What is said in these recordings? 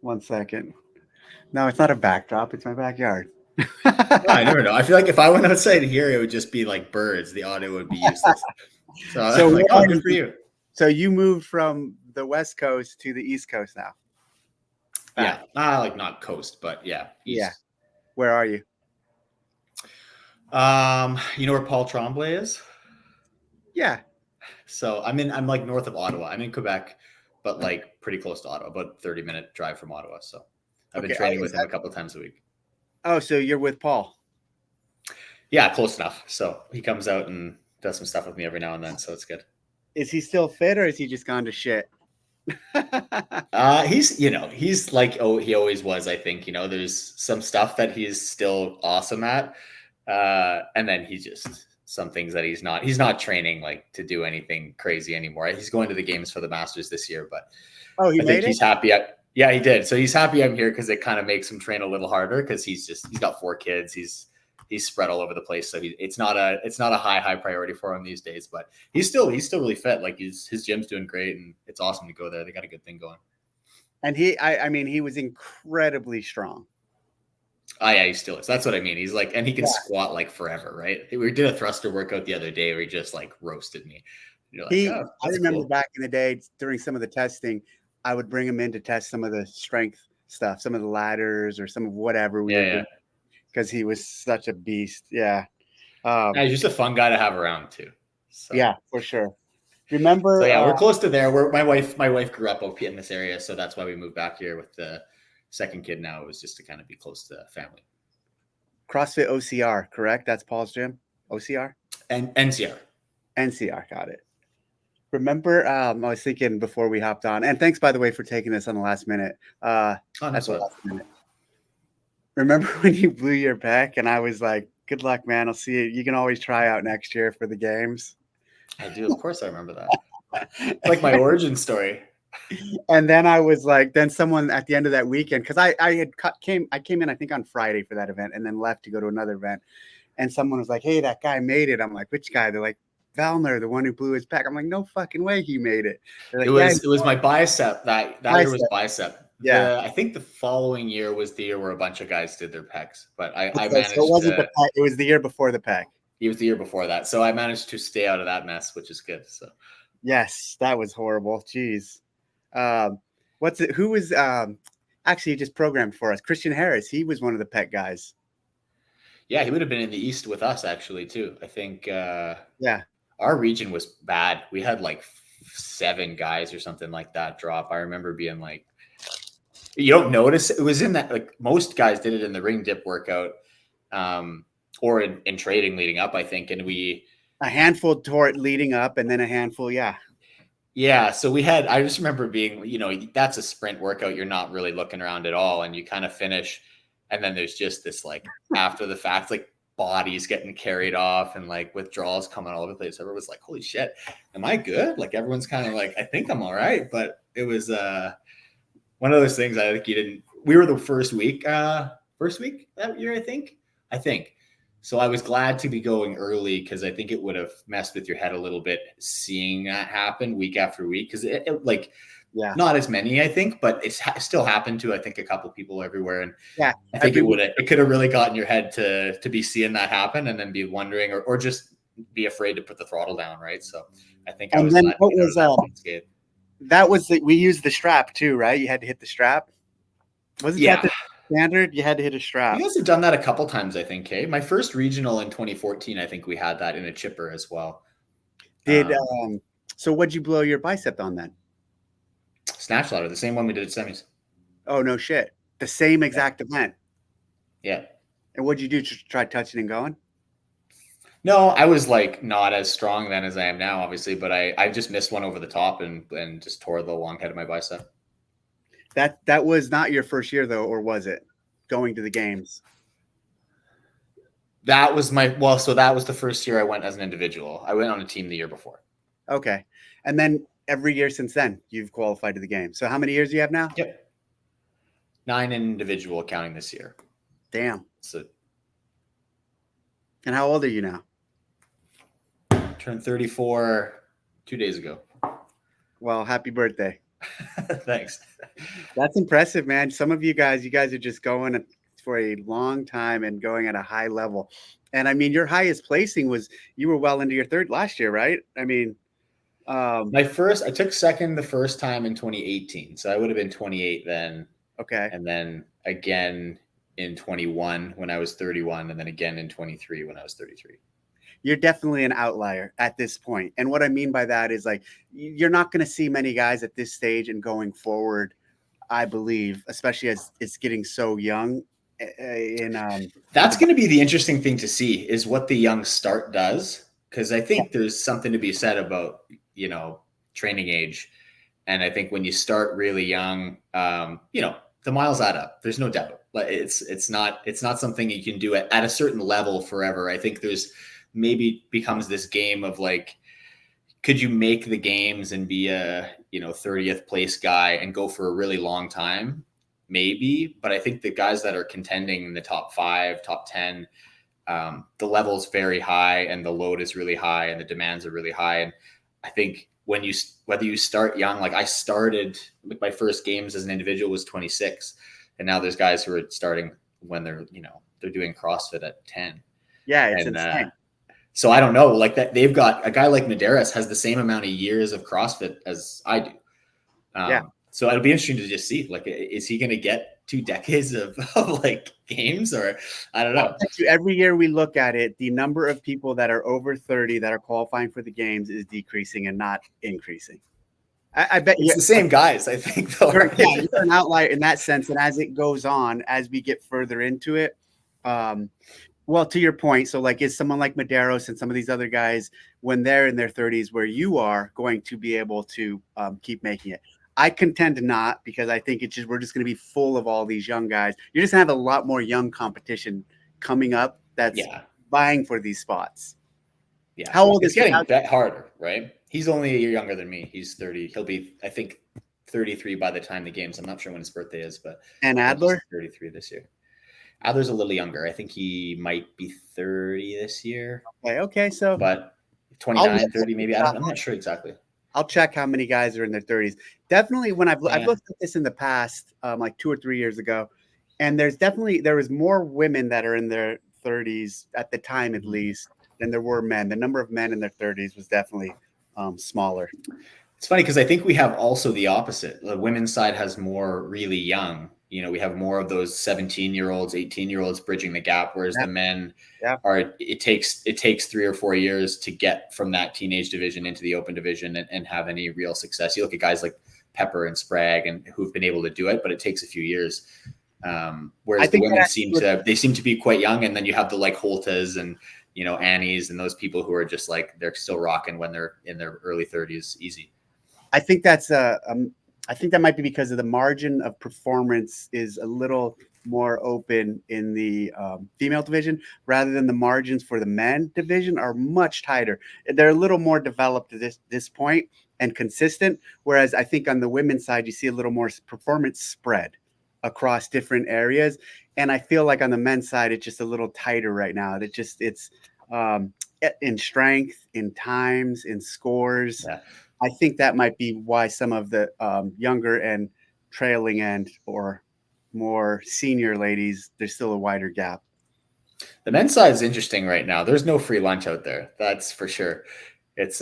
One second. No, it's not a backdrop. It's my backyard. No, I never know. I feel like if I went outside here, it would just be like birds. The audio would be useless. So So I'm like, where oh, are good you? for you. So you moved from the West Coast to the East Coast now. Yeah, Back. like not coast, but yeah, Yeah. east. Where are you? You know where Paul Tremblay is? Yeah. So I'm like north of Ottawa. I'm in Quebec, but like pretty close to Ottawa, about 30-minute drive from Ottawa. So I've been Okay. training with him a couple of times a week. So you're with Paul. Yeah, close enough. So he comes out and does some stuff with me every now and then. So it's good. Is he still fit or is he just gone to shit? He's like, oh, he always was. I think, there's some stuff that he's still awesome at. And then some things that he's not training like to do anything crazy anymore. He's going to the games for the Masters this year, but He I think made it? he's happy. Yeah, he did. So he's happy I'm here because it kind of makes him train a little harder because he's got 4 kids. He's spread all over the place. So it's not a high priority for him these days, but he's still really fit. Like his gym's doing great and it's awesome to go there. They got a good thing going. And he was incredibly strong. Oh yeah, he still is. That's what I mean. He's like, and he can squat like forever, right? We did a thruster workout the other day where he just like roasted me. You're like, I remember cool. back in the day during some of the testing, I would bring him in to test some of the strength stuff, some of the ladders or some of whatever we were doing, because he was such a beast. Yeah. He's just a fun guy to have around too. So. Yeah, for sure. Remember? So yeah, we're close to there. My wife grew up in this area, so that's why we moved back here with the second kid. Now it was just to kind of be close to family. CrossFit OCR, correct? That's Paul's gym. OCR and NCR. NCR, got it. Remember, I was thinking before we hopped on, and thanks by the way for taking this on the last minute. At the last minute. Remember when you blew your pec, and I was like, "Good luck, man. I'll see you. You can always try out next year for the games." I do, of course, I remember that. It's like my origin story. And then I was like, then someone at the end of that weekend, because I came in I think on Friday for that event, and then left to go to another event, and someone was like, "Hey, that guy made it." I'm like, "Which guy?" They're like, "Vellner, the one who blew his pec." I'm like, "No fucking way, he made it." Like, it was my bicep. That year was bicep. Yeah, I think the following year was the year where a bunch of guys did their pecs, but I managed. So it wasn't the pec; it was the year before the pec. It was the year before that, so I managed to stay out of that mess, which is good. So, yes, that was horrible. Jeez, what's it? Who was actually just programmed for us? Christian Harris. He was one of the pec guys. Yeah, he would have been in the East with us actually too. I think. Yeah, our region was bad. We had like 7 guys or something like that drop. I remember being like, you don't notice it was in that, like most guys did it in the ring dip workout, or in trading leading up, I think. And a handful tore it leading up, and then a handful. Yeah. So I just remember being, that's a sprint workout. You're not really looking around at all. And you kind of finish. And then there's just this like after the fact, like bodies getting carried off and like withdrawals coming all over the place. Everyone was like, holy shit, am I good? Like everyone's kind of like, I think I'm all right. But it was one of those things I think we were the first week that year, I think. So I was glad to be going early because I think it would have messed with your head a little bit seeing that happen week after week. Because not as many, I think, but it's still happened to, I think, a couple people everywhere. And yeah, I think it could have really gotten your head to be seeing that happen and then be wondering or just be afraid to put the throttle down, right? So I think I was glad to get out of that unscathed. That was we used the strap too, right? You had to hit the strap. Wasn't that the standard? You had to hit a strap. You guys have done that a couple times, I think. Hey, my first regional in 2014, I think we had that in a chipper as well. So what'd you blow your bicep on then? Snatch ladder, the same one we did at semis. Oh no shit! The same exact event. Yeah. And what'd you do? Just try touching and going? No, I was like not as strong then as I am now, obviously, but I just missed one over the top and just tore the long head of my bicep. That was not your first year though, or was it? Going to the games. That was so that was the first year I went as an individual. I went on a team the year before. Okay. And then every year since then, you've qualified to the game. So how many years do you have now? Yep. 9 individual counting this year. Damn. So. And how old are you now? Turned 34 2 days ago. Well, happy birthday. Thanks. That's impressive, man. Some of you guys are just going for a long time and going at a high level. And I mean, your highest placing was you were well into your third last year, right? I mean, I took second the first time in 2018. So I would have been 28 then. okay. And then again in 21 when I was 31, and then again in 23 when I was 33. You're definitely an outlier at this point. And what I mean by that is like, you're not going to see many guys at this stage and going forward, I believe, especially as it's getting so young. That's going to be the interesting thing to see is what the young start does. Cause I think there's something to be said about, training age. And I think when you start really young, the miles add up. There's no doubt. But it's not something you can do at a certain level forever. I think there's maybe becomes this game of like, could you make the games and be a 30th place guy and go for a really long time? Maybe, but I think the guys that are contending in the top 5, top 10, the level's very high and the load is really high and the demands are really high. And I think whether you start young, like I started, like my first games as an individual was 26, and now there's guys who are starting when they're doing CrossFit at 10. Yeah, it's insane. So I don't know, like that they've got a guy like Medeiros has the same amount of years of CrossFit as I do. Yeah. So it'll be interesting to just see, like, is he going to get 2 decades of like games, or I don't know. Every year we look at it, the number of people that are over 30 that are qualifying for the games is decreasing and not increasing. I bet it's the same guys, I think, though. Right? Yeah, you're an outlier in that sense. And as it goes on, as we get further into it, well, to your point, so like is someone like Medeiros and some of these other guys, when they're in their 30s, where you are going to be able to keep making it? I contend not, because I think we're just going to be full of all these young guys. You're just going to have a lot more young competition coming up that's vying for these spots. Yeah. How old is he? It's getting harder, right? He's only a year younger than me. He's 30. He'll be, I think, 33 by the time the games. I'm not sure when his birthday is, but and Adler 33 this year. Adler's a little younger. I think he might be 30 this year. Okay. So, but 29, 30 maybe. I'm not sure exactly. I'll check how many guys are in their 30s. Definitely, when I've looked at this in the past, like 2 or 3 years ago, and there was more women that are in their 30s at the time, at least, than there were men. The number of men in their 30s was definitely smaller. It's funny because I think we have also the opposite. The women's side has more really young. We have more of those 17-year-olds, 18-year-olds bridging the gap, whereas the men are. It takes 3 or 4 years to get from that teenage division into the open division and have any real success. You look at guys like Pepper and Sprague and who've been able to do it, but it takes a few years. Whereas the women seem to be quite young, and then you have the like Holtas and Annies and those people who are just like they're still rocking when they're in their early 30s, easy. I think that's I think that might be because of the margin of performance is a little more open in the female division, rather than the margins for the men division are much tighter. They're a little more developed at this point and consistent. Whereas I think on the women's side, you see a little more performance spread across different areas. And I feel like on the men's side, it's just a little tighter right now. It's in strength, in times, in scores. Yeah. I think that might be why some of the younger and trailing end or more senior ladies, there's still a wider gap. The men's side is interesting right now. There's no free lunch out there. That's for sure. It's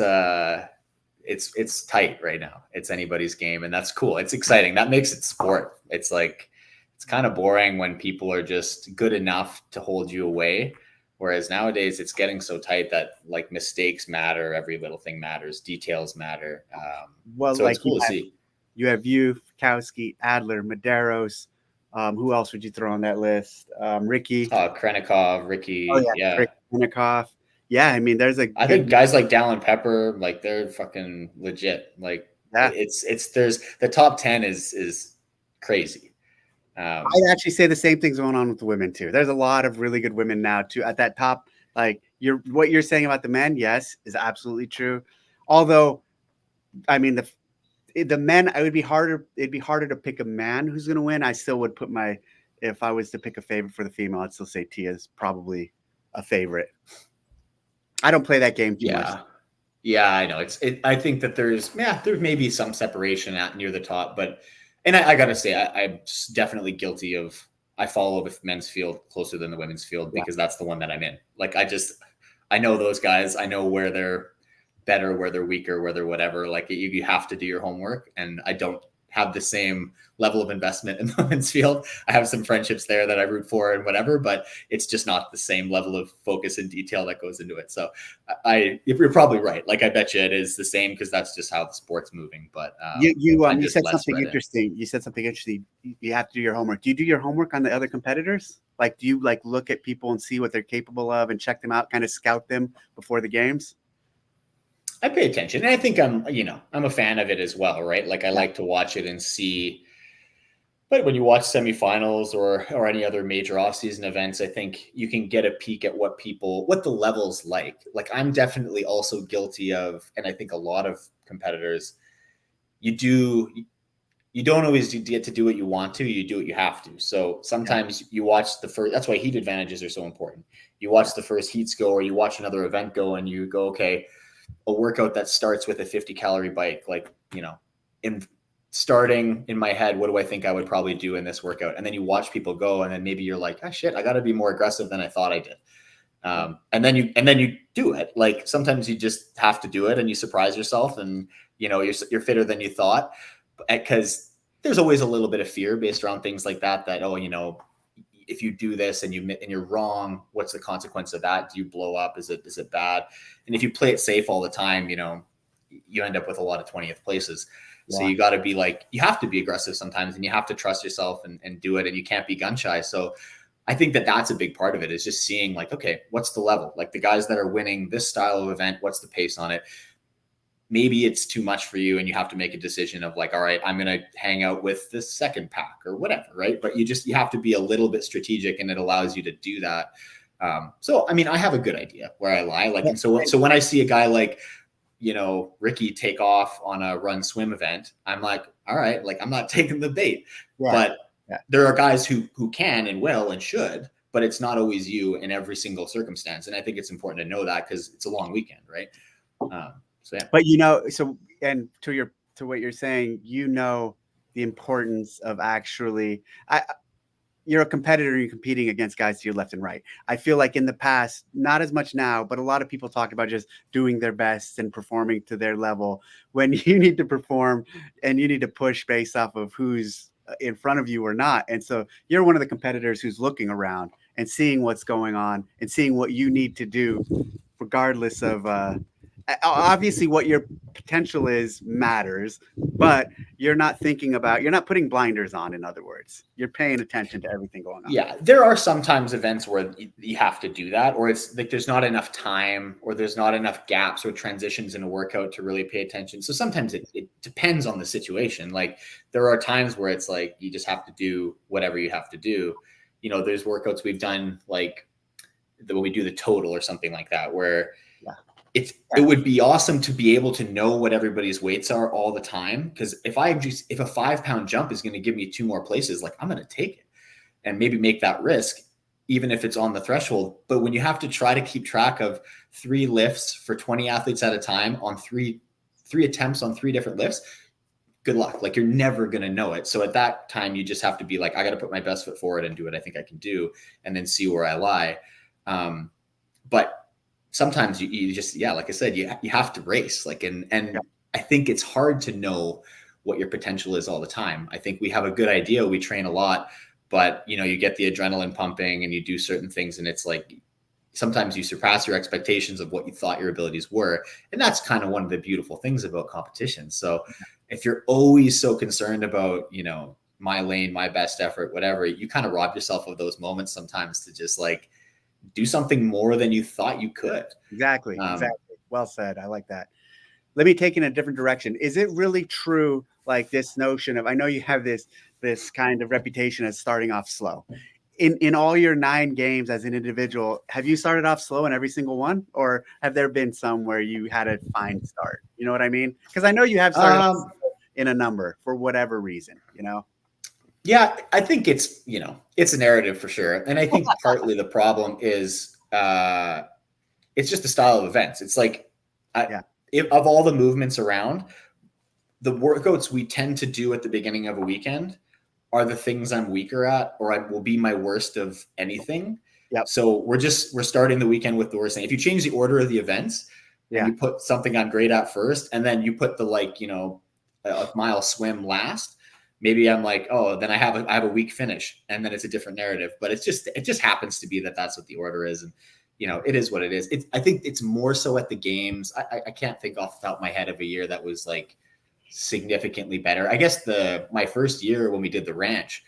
tight right now. It's anybody's game, and that's cool. It's exciting. That makes it sport. It's like, it's kind of boring when people are just good enough to hold you away. Whereas nowadays it's getting so tight that like mistakes matter. Every little thing matters. Details matter. So like it's cool to see. You have Kowski, Adler, Medeiros. Who else would you throw on that list? Ricky. Krenikov, Ricky. Oh, yeah. Krenikov. Yeah. I mean, I think guys like Dallin Pepper, like they're fucking legit. Like there's the top 10 is crazy. I'd actually say the same thing's going on with the women too. There's a lot of really good women now too at that top. Like what you're saying about the men, yes, is absolutely true. Although, I mean, the men, it'd be harder to pick a man who's going to win. I still would put if I was to pick a favorite for the female, I'd still say Tia's probably a favorite. I don't play that game too much. Yeah, I know. I think that there may be some separation at near the top, but, and I gotta say, I'm definitely guilty of, I follow the men's field closer than the women's field because that's the one that I'm in. Like, I know those guys. I know where they're better, where they're weaker, where they're whatever. Like, you have to do your homework, and I don't have the same level of investment in the women's field. I have some friendships there that I root for and whatever, but it's just not the same level of focus and detail that goes into it. So you're probably right. Like, I bet you it is the same because that's just how the sport's moving. But you said something interesting. You said something interesting. You have to do your homework. Do you do your homework on the other competitors? Like, do you like look at people and see what they're capable of and check them out, kind of scout them before the games? I pay attention, and I think I'm a fan of it as well, right? Like, I like to watch it and see. But when you watch semifinals or any other major offseason events, I think you can get a peek at what the level's like. Like, I'm definitely also guilty of, and I think a lot of competitors, you don't always get to do what you want to. You do what you have to. So sometimes you watch the first. That's why heat advantages are so important. You watch the first heats go, or you watch another event go, and you go, okay, a workout that starts with a 50-calorie bike, like, in starting in my head, what do I think I would probably do in this workout? And then you watch people go, and then maybe you're like, oh shit, I got to be more aggressive than I thought I did. And then you do it. Like, sometimes you just have to do it, and you surprise yourself, and you're fitter than you thought, because there's always a little bit of fear based around things like that, if you do this and you're wrong, what's the consequence of that? Do you blow up? Is it bad? And if you play it safe all the time, you end up with a lot of 20th places. So you got to be you have to be aggressive sometimes, and you have to trust yourself and do it. And you can't be gun shy. So I think that's a big part of it, is just seeing okay, what's the level? Like, the guys that are winning this style of event, what's the pace on it? Maybe it's too much for you, and you have to make a decision of all right, I'm going to hang out with the second pack or whatever. Right. But you have to be a little bit strategic, and it allows you to do that. So, I mean, I have a good idea where I lie. And so when I see a guy like, Ricky take off on a run swim event, I'm like, all right, I'm not taking the bait, but there are guys who can and will and should, but it's not always you in every single circumstance. And I think it's important to know that, because it's a long weekend. Right. So, yeah. But and to what you're saying, the importance of actually, you're a competitor, you're competing against guys to your left and right. I feel like in the past, not as much now, but a lot of people talk about just doing their best and performing to their level, when you need to perform and you need to push based off of who's in front of you or not. And so you're one of the competitors who's looking around and seeing what's going on and seeing what you need to do, regardless of obviously what your potential is matters, but you're not putting blinders on. In other words, you're paying attention to everything going on. Yeah. There are sometimes events where you have to do that, or it's like, there's not enough time, or there's not enough gaps or transitions in a workout to really pay attention. So sometimes it depends on the situation. Like, there are times where it's you just have to do whatever you have to do. There's workouts we've done, when we do the total or something like that, where it would be awesome to be able to know what everybody's weights are all the time. Because if a 5-pound jump is going to give me 2 more places, I'm going to take it and maybe make that risk, even if it's on the threshold. But when you have to try to keep track of 3 lifts for 20 athletes at a time on three attempts on 3 different lifts, good luck. You're never going to know it. So at that time, you just have to be I got to put my best foot forward and do what I think I can do, and then see where I lie. But sometimes you just, like I said, you have to race. And I think it's hard to know what your potential is all the time. I think we have a good idea. We train a lot, but you get the adrenaline pumping and you do certain things, and it's sometimes you surpass your expectations of what you thought your abilities were. And that's kind of one of the beautiful things about competition. So if you're always so concerned about, my lane, my best effort, whatever, you kind of rob yourself of those moments sometimes to just do something more than you thought you could. Exactly. Well said. I like that. Let me take in a different direction. Is it really true, this notion of, I know you have this kind of reputation as starting off slow. In all your 9 games as an individual, have you started off slow in every single one? Or have there been some where you had a fine start? You know what I mean? Because I know you have started off in a number for whatever reason, Yeah, I think it's a narrative for sure. And I think partly the problem is it's just the style of events. It's of all the movements around, the workouts we tend to do at the beginning of a weekend are the things I'm weaker at, or I will be my worst of anything. Yep. So we're starting the weekend with the worst thing. If you change the order of the events and you put something I'm great at first, and then you put the a mile swim last, maybe I'm like, oh, then I have a weak finish, and then it's a different narrative. But it just happens to be that's what the order is, and it is what it is. I think it's more so at the games. I can't think off the top of my head of a year that was like significantly better. I guess my first year when we did the ranch,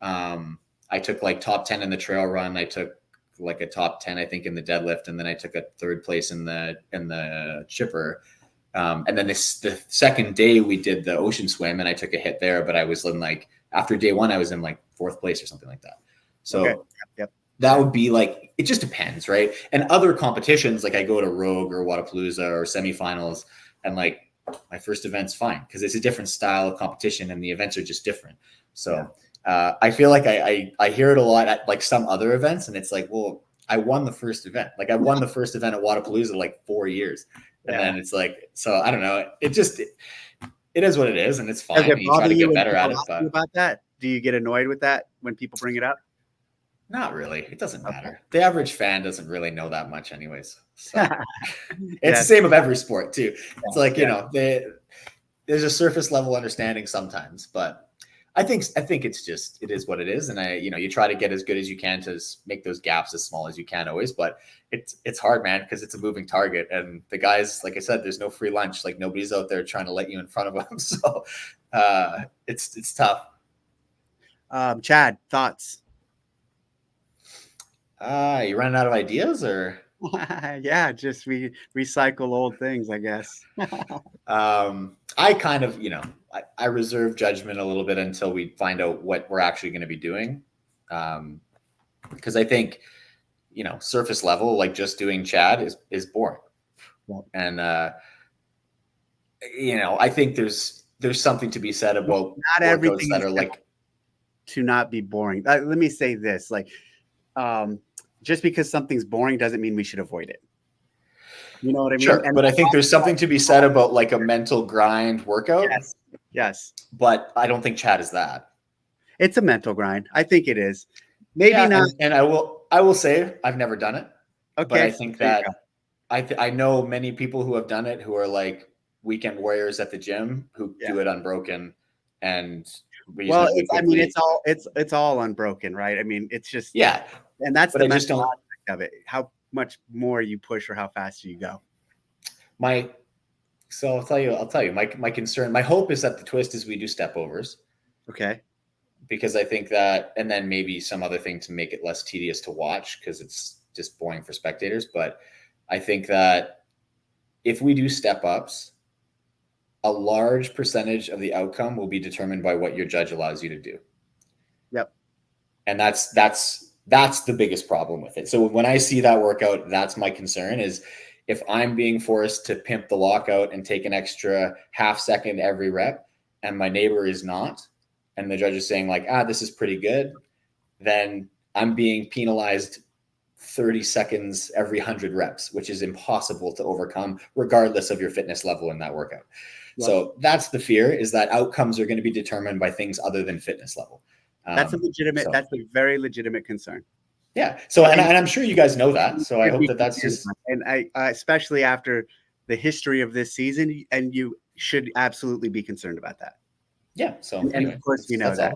I took like top 10 in the trail run. I took like a top 10, I think, in the deadlift, and then I took a third place in the chipper. And then the second day we did the ocean swim, and I took a hit there, but I was in like, after day one, I was in like fourth place or something like that. So that would be like, it just depends, right? And other competitions, like I go to Rogue or Wadapalooza or semifinals, and like my first event's fine because it's a different style of competition and the events are just different. So I feel like I hear it a lot at like some other events, and it's like, well, I won the first event. Like I won the first event at Wadapalooza like 4 years. And then it's like, so I don't know. It is what it is, and it's fine. And you try to get better at it. But about that, do you get annoyed with that when people bring it up? Not really. It doesn't matter. The average fan doesn't really know that much anyways. So it's the same of every sport too. It's like, there's a surface level understanding sometimes, but I think it is what it is. And you try to get as good as you can to make those gaps as small as you can always, but it's hard, man, because it's a moving target. And the guys, like I said, there's no free lunch. Like nobody's out there trying to let you in front of them. So it's tough. Chad, thoughts? You running out of ideas or? Yeah, just recycle old things, I guess. I kind of, I reserve judgment a little bit until we find out what we're actually going to be doing. Because I think, surface level, like just doing Chad is boring. Yeah. And, I think there's something to be said about not everything that are like to not be boring. Let me say this, like, just because something's boring doesn't mean we should avoid it. You know what I mean? Sure, but I think there's something to be said about like a mental grind workout. Yes. But I don't think Chad is that. It's a mental grind. I think it is. Maybe not. And I will say I've never done it. Okay. But I think that I know many people who have done it who are like weekend warriors at the gym who do it unbroken and it's all unbroken, right? I mean, it's just and that's the mental aspect of it. How much more you push or how fast you go. So I'll tell you, my concern, my hope is that the twist is we do step overs. Okay. Because I think that, and then maybe some other thing to make it less tedious to watch because it's just boring for spectators. But I think that if we do step ups, a large percentage of the outcome will be determined by what your judge allows you to do. Yep. And that's the biggest problem with it. So when I see that workout, that's my concern is if I'm being forced to pimp the lockout and take an extra half second every rep and my neighbor is not, and the judge is saying like, this is pretty good, then I'm being penalized 30 seconds every 100 reps, which is impossible to overcome regardless of your fitness level in that workout. Yep. So that's the fear, is that outcomes are going to be determined by things other than fitness level. That's that's a very legitimate concern. Yeah. So, and I'm sure you guys know that. So I hope that's just, and I especially after the history of this season, and you should absolutely be concerned about that. Yeah. So and of course, you know that.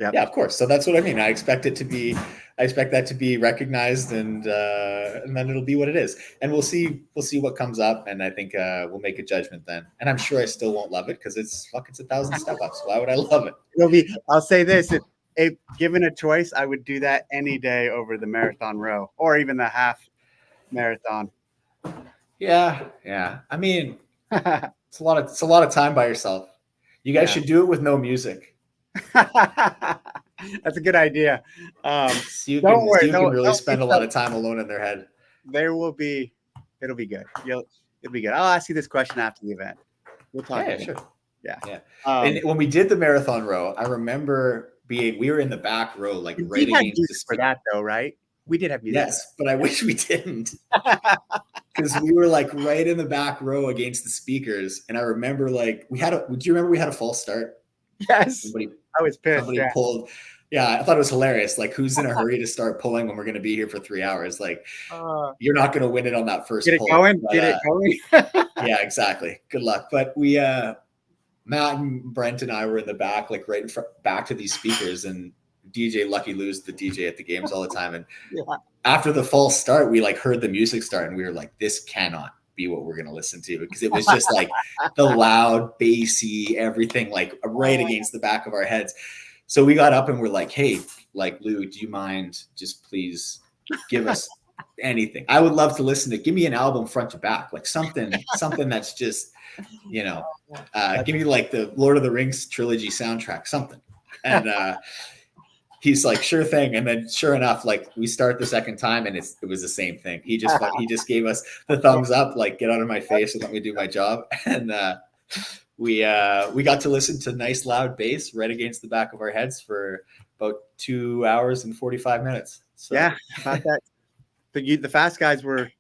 Yep. Yeah, of course. So that's what I mean. I expect that to be recognized, and then it'll be what it is. And we'll see what comes up. And I think we'll make a judgment then. And I'm sure I still won't love it because it's 1,000 step ups. Why would I love it? I'll say this: if given a choice, I would do that any day over the marathon row or even the half marathon. Yeah. I mean, it's a lot of time by yourself. You guys should do it with no music. That's a good idea. You can really spend a lot of time alone in their head. It'll be good. It'll be good. I'll ask you this question after the event. We'll talk. Yeah, sure. Yeah. And when we did the marathon row, I remember we were in the back row, like right against the for that though, right? We did have music. Yes, but I wish we didn't. Because we were like right in the back row against the speakers. And I remember like do you remember we had a false start? Yes. I was pissed. Somebody pulled. Yeah, I thought it was hilarious. Like, who's in a hurry to start pulling when we're going to be here for 3 hours? Like, you're not going to win it on that first pull. Get it going. Yeah, exactly. Good luck. But we, Matt and Brent and I were in the back, like right in front, back to these speakers, and DJ Lucky Lou's the DJ at the games all the time. And after the false start, we like heard the music start, and we were like, this cannot be what we're going to listen to, because it was just like the loud, bassy, everything like right against the back of our heads. So we got up and we're like, hey, like, Lou, do you mind just please give us anything? I would love to listen to, give me an album front to back, like something that's just, you know, give me like the Lord of the Rings trilogy soundtrack, something. And he's like, sure thing. And then sure enough, like we start the second time and it was the same thing. He just gave us the thumbs up, like get out of my face and let me do my job. And we got to listen to nice loud bass right against the back of our heads for about 2 hours and 45 minutes. So. Yeah, about that. The fast guys were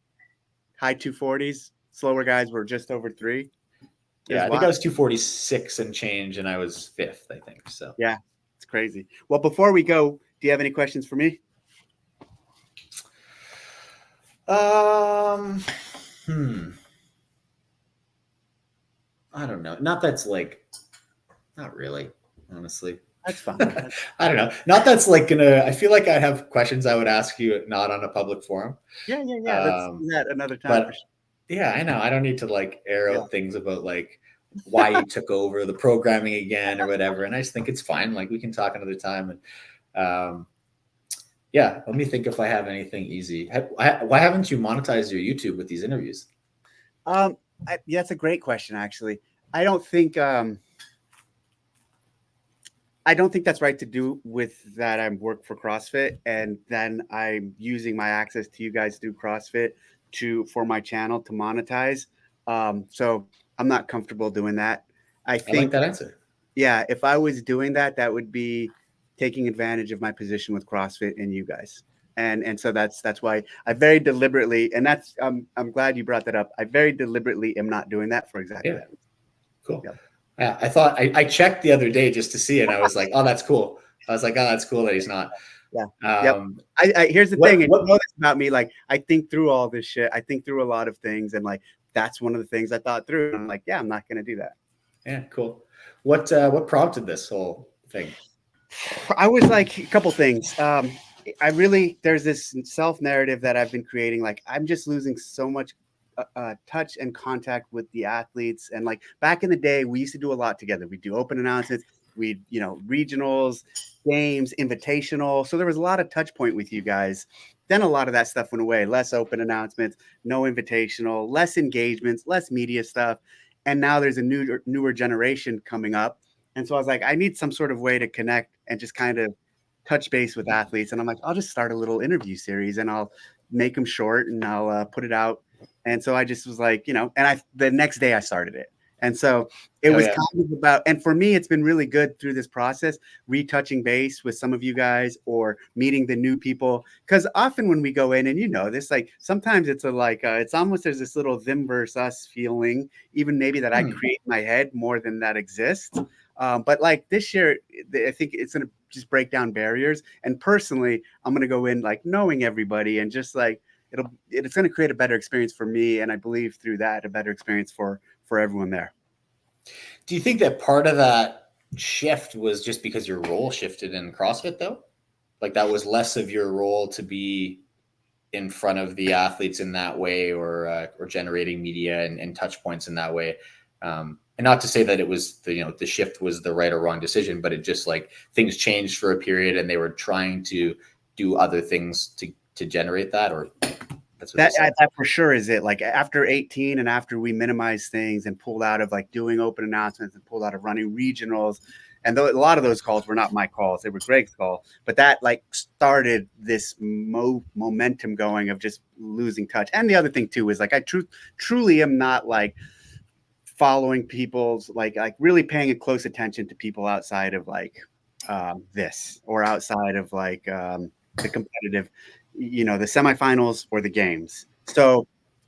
high 240s. Slower guys were just over 3. Yeah, I think I was 246 and change, and I was 5th, I think. So yeah, it's crazy. Well, before we go, do you have any questions for me? I don't know. Not really, honestly. That's fine. I don't know. Not that's like I feel like I have questions I would ask you not on a public forum. Yeah. Let's do that another time. But yeah, I know. I don't need to like air out things about like why you took over the programming again or whatever. And I just think it's fine. Like we can talk another time. And yeah, let me think if I have anything easy. Why haven't you monetized your YouTube with these interviews? That's a great question, actually. I don't think that's right to do with that. I work for CrossFit, and then I'm using my access to you guys through CrossFit for my channel to monetize. So I'm not comfortable doing that. I like that answer. Yeah, if I was doing that, that would be taking advantage of my position with CrossFit and you guys. And so that's why I very deliberately, and that's I'm glad you brought that up. I very deliberately am not doing that for exactly that. Cool. Yep. Yeah, I thought I checked the other day just to see it. And I was like, oh, that's cool. I was like, oh, that's cool that he's not. Yeah. Here's the thing. And you know this about me. Like, I think through all this shit. I think through a lot of things. And like, that's one of the things I thought through. And I'm like, yeah, I'm not going to do that. Yeah. Cool. What prompted this whole thing? I was like a couple things. There's this self-narrative that I've been creating. Like, I'm just losing so much touch and contact with the athletes. And like back in the day, we used to do a lot together. We'd do open announcements, we'd, regionals, games, invitational. So there was a lot of touch point with you guys. Then a lot of that stuff went away. Less open announcements, no invitational, less engagements, less media stuff. And now there's a newer generation coming up. And so I was like, I need some sort of way to connect and just kind of touch base with athletes. And I'm like, I'll just start a little interview series and I'll make them short and I'll put it out. And so I just was like, and the next day I started it. And so it was kind of about, and for me, it's been really good through this process, retouching base with some of you guys or meeting the new people. Because often when we go in and this, like sometimes it's it's almost there's this little them versus us feeling, even maybe that I create in my head more than that exists. But like this year, I think it's going to just break down barriers. And personally, I'm going to go in like knowing everybody and just like, it's going to create a better experience for me. And I believe through that, a better experience for everyone there. Do you think that part of that shift was just because your role shifted in CrossFit though? Like that was less of your role to be in front of the athletes in that way or generating media and touch points in that way. And not to say that it was the shift was the right or wrong decision, but it just like things changed for a period and they were trying to do other things to generate that, or that's what that for sure is it. Like after 18 and after we minimized things and pulled out of like doing open announcements and pulled out of running regionals, and a lot of those calls were not my calls, they were Greg's call, but that like started this momentum going of just losing touch. And the other thing too is like I truly am not like following people's like really paying a close attention to people outside of like this or outside of like the competitive the semifinals or the games. So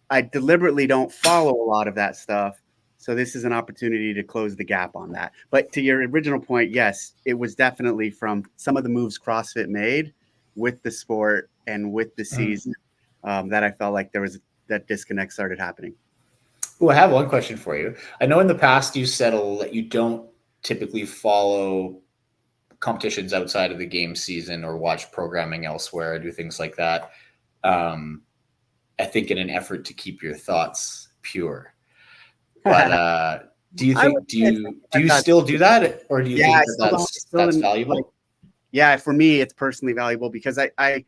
I deliberately don't follow a lot of that stuff. So this is an opportunity to close the gap on that. But to your original point, yes, it was definitely from some of the moves CrossFit made with the sport and with the season that I felt like there was that disconnect started happening. Well, I have one question for you. I know in the past you said that you don't typically follow competitions outside of the game season or watch programming elsewhere, do things like that. I think in an effort to keep your thoughts pure. But do you think do you still do that, or do you think that that's valuable? Like, yeah, for me, it's personally valuable because I've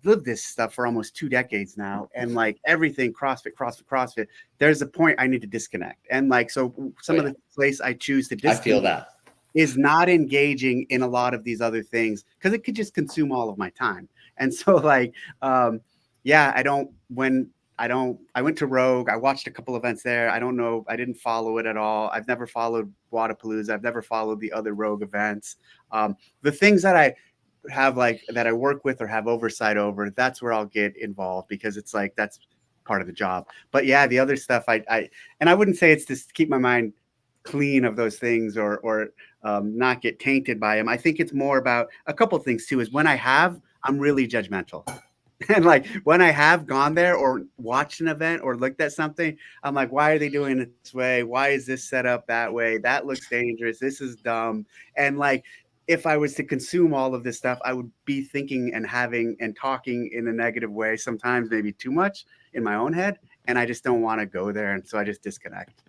lived this stuff for almost 2 decades now, and like everything CrossFit. There's a point I need to disconnect, and like so some of the place I choose to disconnect. I feel that is not engaging in a lot of these other things because it could just consume all of my time. And so like, yeah, I went to Rogue. I watched a couple events there. I don't know. I didn't follow it at all. I've never followed Wadapalooza. I've never followed the other Rogue events. The things that I have that I work with or have oversight over, that's where I'll get involved because it's like, that's part of the job. But yeah, the other stuff and I wouldn't say it's just to keep my mind clean of those things or not get tainted by them. I think it's more about a couple of things too, is when I'm really judgmental. And like when I have gone there or watched an event or looked at something, I'm like, why are they doing it this way? Why is this set up that way? That looks dangerous. This is dumb. And like, if I was to consume all of this stuff, I would be thinking and having and talking in a negative way, sometimes maybe too much in my own head. And I just don't want to go there. And so I just disconnect.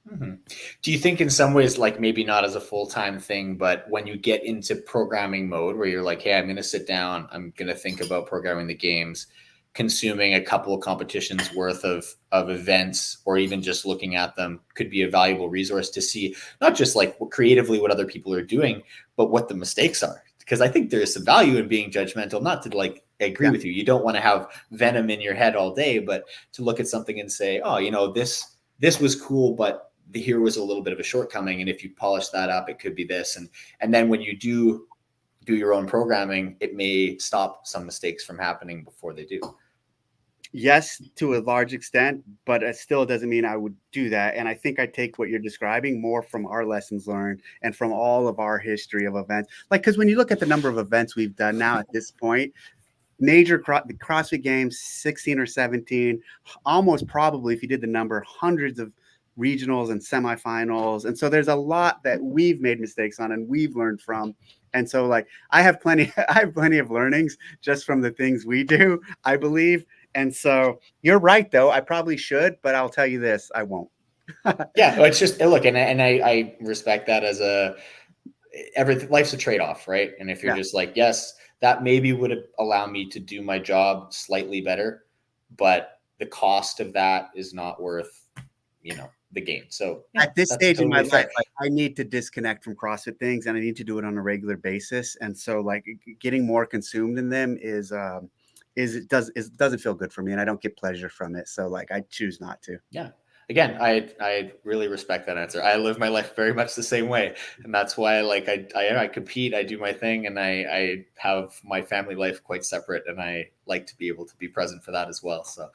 Mm-hmm. Do you think in some ways, like maybe not as a full-time thing, but when you get into programming mode where you're like, hey, I'm going to sit down, I'm going to think about programming the games, consuming a couple of competitions worth of events, or even just looking at them could be a valuable resource to see not just like creatively what other people are doing, but what the mistakes are? Because I think there's some value in being judgmental, not to like agree with you. You don't want to have venom in your head all day, but to look at something and say, oh, this was cool, but here was a little bit of a shortcoming. And if you polish that up, it could be this. And then when you do your own programming, it may stop some mistakes from happening before they do. Yes, to a large extent, but it still doesn't mean I would do that. And I think I take what you're describing more from our lessons learned and from all of our history of events. Like, because when you look at the number of events we've done now at this point, major the CrossFit Games, 16 or 17, almost probably, if you did the number, hundreds of regionals and semifinals. And so there's a lot that we've made mistakes on and we've learned from. And so like I have plenty of learnings just from the things we do, I believe. And so you're right, though. I probably should, but I'll tell you this, I won't. Yeah, it's just look, and I respect that as everything. Life's a trade-off, right? And if you're just like, yes, that maybe would allow me to do my job slightly better, but the cost of that is not worth, the game. So yeah, at this stage in my life, like, I need to disconnect from CrossFit things and I need to do it on a regular basis. And so like getting more consumed in them it doesn't feel good for me and I don't get pleasure from it. So like I choose not to. Yeah. Again, I really respect that answer. I live my life very much the same way. And that's why like I compete, I do my thing, and I have my family life quite separate, and I like to be able to be present for that as well. So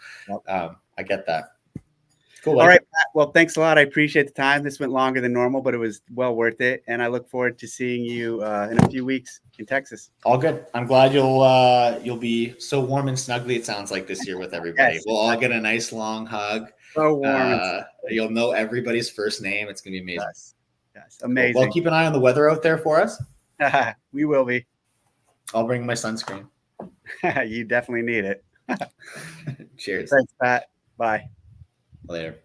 I get that. Cool. All right, Pat. Well, thanks a lot. I appreciate the time. This went longer than normal, but it was well worth it. And I look forward to seeing you in a few weeks in Texas. All good. I'm glad you'll be so warm and snuggly, it sounds like, this year with everybody. Yes, we'll all get a nice long hug. So warm. You'll know everybody's first name. It's going to be amazing. Yes. Amazing. Cool. Well, keep an eye on the weather out there for us. We will be. I'll bring my sunscreen. You definitely need it. Cheers. Thanks, Pat. Bye. Later.